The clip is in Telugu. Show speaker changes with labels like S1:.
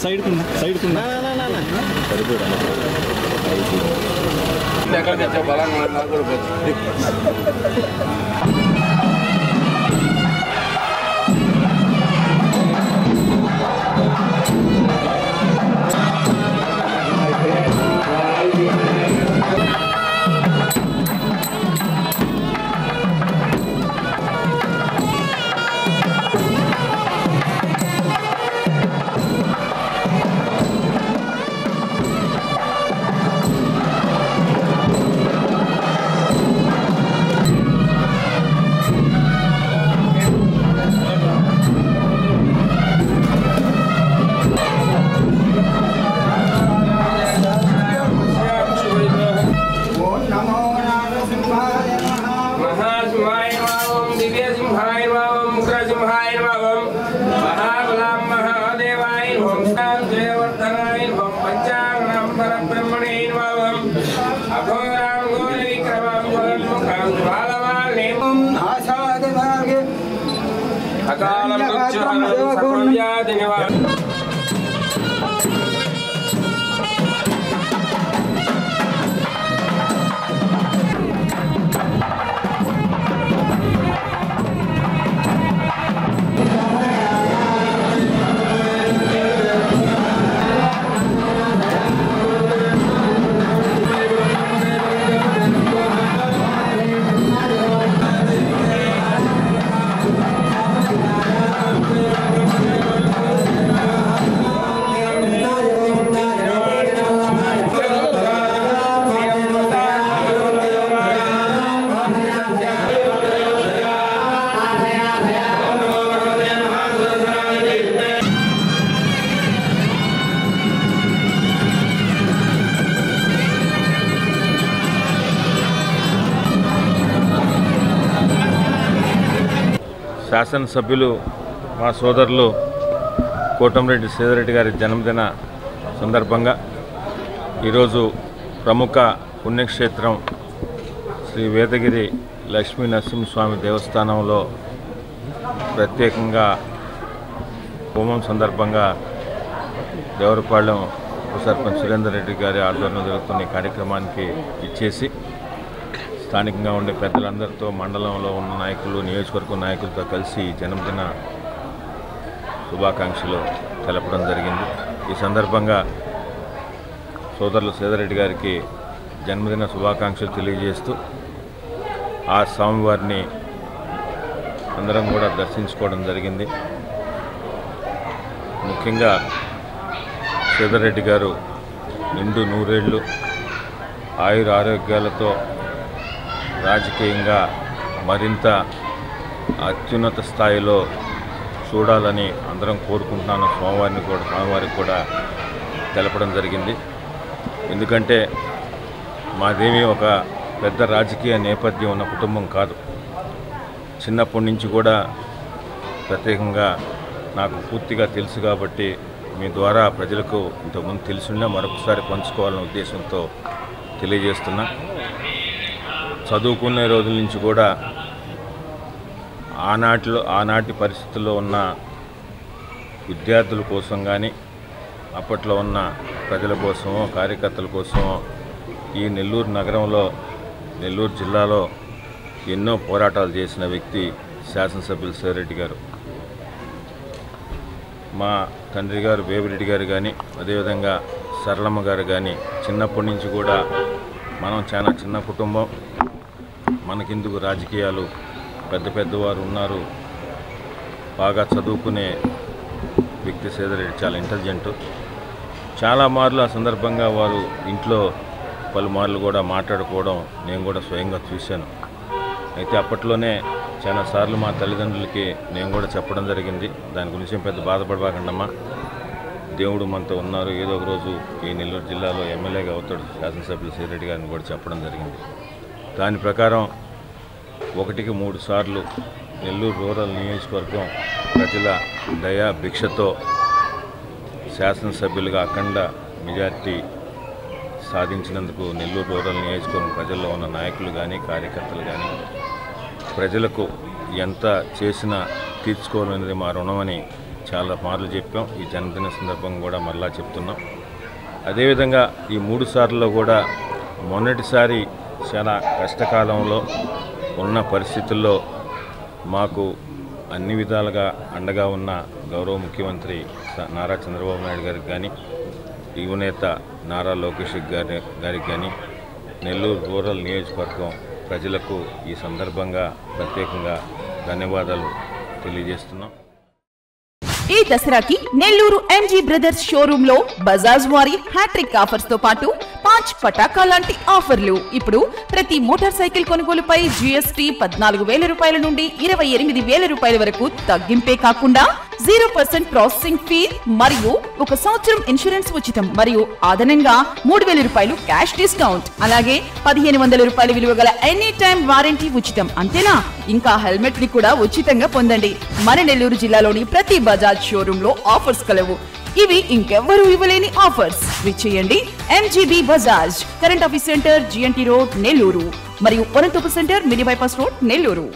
S1: సైడ్
S2: శాసనసభ్యులు మా సోదరులు కోటంరెడ్డి సేదరెడ్డి గారి జన్మదిన సందర్భంగా ఈరోజు ప్రముఖ పుణ్యక్షేత్రం శ్రీ వేదగిరి లక్ష్మీ నరసింహస్వామి దేవస్థానంలో ప్రత్యేకంగా హోమం సందర్భంగా దేవరపాళ్యం సర్పంచ్ సురేందర్ రెడ్డి గారి ఆధ్వర్యంలో జరుగుతున్న ఈ కార్యక్రమానికి ఇచ్చేసి స్థానికంగా ఉండే పెద్దలందరితో మండలంలో ఉన్న నాయకులు నియోజకవర్గ నాయకులతో కలిసి జన్మదిన శుభాకాంక్షలు తెలపడం జరిగింది. ఈ సందర్భంగా సోదరులు సేదరెడ్డి గారికి జన్మదిన శుభాకాంక్షలు తెలియజేస్తూ ఆ స్వామివారిని అందరం కూడా దర్శించుకోవడం జరిగింది. ముఖ్యంగా సేదరెడ్డి గారు నిండు నూరేళ్లు ఆయుర ఆరోగ్యాలతో రాజకీయంగా మరింత అత్యున్నత స్థాయిలో చూడాలని అందరం కోరుకుంటున్నాను. స్వామివారికి కూడా తెలపడం జరిగింది. ఎందుకంటే మాదేమీ ఒక పెద్ద రాజకీయ నేపథ్యం ఉన్న కుటుంబం కాదు. చిన్నప్పటి నుంచి కూడా ప్రత్యేకంగా నాకు పూర్తిగా తెలుసు కాబట్టి మీ ద్వారా ప్రజలకు ఇంతకుముందు తెలుసున్నా మరొకసారి పంచుకోవాలనే ఉద్దేశంతో తెలియజేస్తున్నా. చదువుకునే రోజుల నుంచి కూడా ఆనాటి పరిస్థితుల్లో ఉన్న విద్యార్థుల కోసం కానీ అప్పట్లో ఉన్న ప్రజల కోసమో కార్యకర్తల కోసమో ఈ నెల్లూరు నగరంలో నెల్లూరు జిల్లాలో ఎన్నో పోరాటాలు చేసిన వ్యక్తి శాసనసభ్యులు సేదరెడ్డి గారు. మా తండ్రి గారు బేబిరెడ్డి గారు కానీ అదేవిధంగా సరళమ్మ గారు కానీ చిన్నప్పటి నుంచి కూడా మనం చాలా చిన్న కుటుంబం, మనకెందుకు రాజకీయాలు, పెద్దవారు ఉన్నారు, బాగా చదువుకునే వ్యక్తి సేదరెడ్డి, చాలా ఇంటెలిజెంటు. చాలా మార్లు ఆ సందర్భంగా వారు ఇంట్లో పలుమార్లు కూడా మాట్లాడుకోవడం నేను కూడా స్వయంగా చూశాను. అయితే అప్పట్లోనే చాలాసార్లు మా తల్లిదండ్రులకి నేను కూడా చెప్పడం జరిగింది, దాని గురించి పెద్ద బాధపడబాకండమ్మా, దేవుడు మనతో ఉన్నారు, ఏదో ఒక రోజు ఈ నెల్లూరు జిల్లాలో ఎమ్మెల్యేగా అవుతాడు శాసనసభ్యులు సేదరెడ్డి గారిని కూడా చెప్పడం జరిగింది. దాని ప్రకారం 1కి 3 సార్లు నెల్లూరు రూరల్ నియోజకవర్గం ప్రజల దయా భిక్షతో శాసనసభ్యులుగా అఖండ మెజార్టీ సాధించినందుకు నెల్లూరు రూరల్ నియోజకవర్గం ప్రజల్లో ఉన్న నాయకులు కానీ కార్యకర్తలు కానీ ప్రజలకు ఎంత చేసినా తీర్చుకోవాలనేది మా రుణమని చాలా మార్లు చెప్పాం. ఈ జన్మదిన సందర్భంగా కూడా మరలా చెప్తున్నాం. అదేవిధంగా ఈ 3 సార్లు కూడా మొన్నటిసారి చాలా కష్టకాలంలో ఉన్న పరిస్థితుల్లో మాకు అన్ని విధాలుగా అండగా ఉన్న గౌరవ ముఖ్యమంత్రి నారా చంద్రబాబు నాయుడు గారికి కానీ, యువనేత నారా లోకేష్ గారికి కానీ, నెల్లూరు రూరల్ నియోజకవర్గం ప్రజలకు ఈ సందర్భంగా ప్రత్యేకంగా ధన్యవాదాలు తెలియజేస్తున్నాం.
S1: ఈ దసరాకి నెల్లూరు ఎంజీ బ్రదర్స్ షోరూమ్ లో బజాజ్ వారి హ్యాట్రిక్ ఆఫర్స్ తో పాటు 5 పటాకా లాంటి ఆఫర్లు. ఇప్పుడు ప్రతి మోటార్ సైకిల్ కొనుగోలుపై జీఎస్టీ 14,000 రూపాయల నుండి 28,000 రూపాయల వరకు తగ్గింపే కాకుండా 0% ప్రాసెసింగ్ ఫీ మరియు 1 సంవత్సరం ఇన్సూరెన్స్ ఉచితం మరియు అదనంగా 3,000 రూపాయలు క్యాష్ డిస్కౌంట్. అలాగే 1,500 రూపాయల విలువ గల ఎనీ టైమ్ వారంటీ ఉచితం. అంతేనా, ఇంకా హెల్మెట్ ని కూడా ఉచితంగా పొందండి. మన నెల్లూరు జిల్లాలోని ప్రతి బజాజ్ షోరూమ్ లో ఆఫర్స్ కలవు. ఇవి ఇంకెవ్వరూ ఇవ్వలేని ఆఫర్స్. విచ్చేయండి MGB Bajaj, current office centre, GNT road, Nellore మరియు Varanthopu centre, mini bypass road, Nellore.